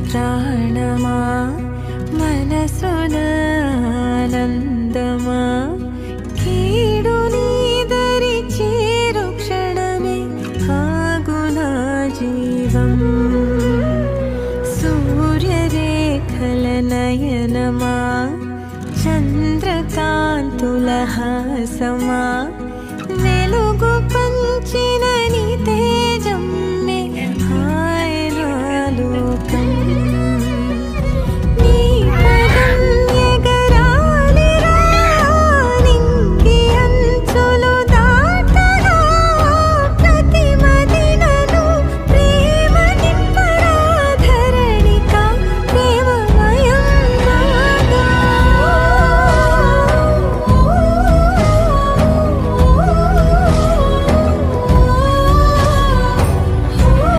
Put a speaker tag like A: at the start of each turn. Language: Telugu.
A: ప్రాణమా మనసున ఆనందమా కీడు నీదరి చేరు క్షణమే ఆగునా జీవం సూర్యరేఖల నయనమా చంద్రకాంతుల హాసమా వెలుగు పంచిన